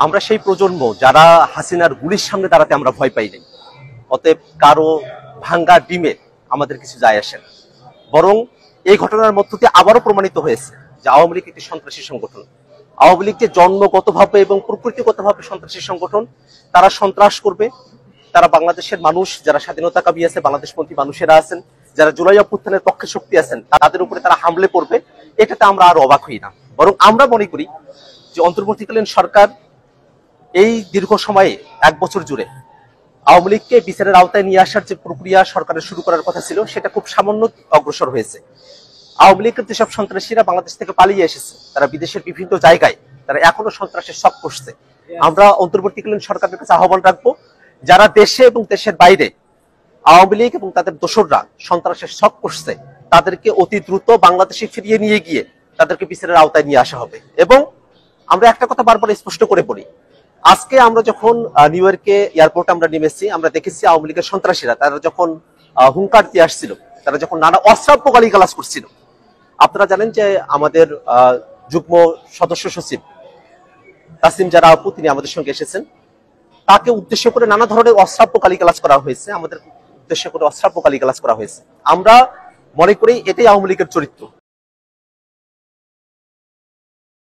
আমরা সেই প্রজন্ম যারা হাসিনার গুলির সামনে দাঁড়াতে আমরা ভয় পাই নাই। অতএব কারো ভাঙ্গা ডিমে আমাদের কিছু যায় আসে না। বরং এই ঘটনার মধ্য দিয়ে আবারও প্রমাণিত হয়েছে যে আওয়ামী লীগ একটি সন্ত্রাসী সংগঠন। আওয়ামী লীগ যে জন্মগতভাবে এবং প্রকৃতিগতভাবে সন্ত্রাসী সংগঠন, তারা সন্ত্রাস করবে। তারা বাংলাদেশের মানুষ যারা স্বাধীনতাকামী আছে, বাংলাদেশপন্থী মানুষেরা আছেন, যারা জুলাই অভ্যুত্থানের পক্ষে শক্তি আছেন, তাদের উপরে তারা হামলে পড়বে। এটাতে আমরা আর অবাক হই না, বরং আমরা মনে করি যে অন্তর্বর্তীকালীন সরকার এই দীর্ঘ সময়ে 1 বছর জুড়ে আওয়ামী লীগকে বিচারের আওতায় নিয়ে আসার যে প্রক্রিয়া সরকারের শুরু করার কথা ছিল, সেটা খুব সামান্য অগ্রসর হয়েছে। আওয়ামী লীগের যেসব সন্ত্রাসীরা বাংলাদেশ থেকে পালিয়ে এসেছে, তারা বিদেশের বিভিন্ন জায়গায় তারা এখনো সন্ত্রাসের শখ করছে। আমরা অন্তর্বর্তীকালীন সরকারের কাছে আহ্বান রাখবো, যারা দেশে এবং দেশের বাইরে আওয়ামী লীগ এবং তাদের দোসররা সন্ত্রাসের শখ করছে, তাদেরকে অতি দ্রুত বাংলাদেশে ফিরিয়ে নিয়ে গিয়ে তাদেরকে বিচারের আওতায় নিয়ে আসা হবে। এবং আমরা একটা কথা বারবার স্পষ্ট করে বলি, আজকে আমরা যখন নিউ ইয়র্কে এয়ারপোর্টে আমরা নেমেছি, আমরা দেখেছি আওয়ামী লীগের সন্ত্রাসীরা তারা যখন হুঙ্কার দিয়ে আসছিল, তারা যখন নানা অশ্রাব্য গালিগালাজ করছিল। আপনারা জানেন যে আমাদের যুগ্ম সদস্য সচিব তাসিম জারা আপু, তিনি আমাদের সঙ্গে এসেছেন। তাকে উদ্দেশ্য করে নানা ধরনের অশ্রাব্য গালিগালাজ করা হয়েছে, আমাদের উদ্দেশ্য করে অশ্রাব্য গালিগালাজ করা হয়েছে। আমরা মনে করি এটাই আওয়ামী লীগের চরিত্র।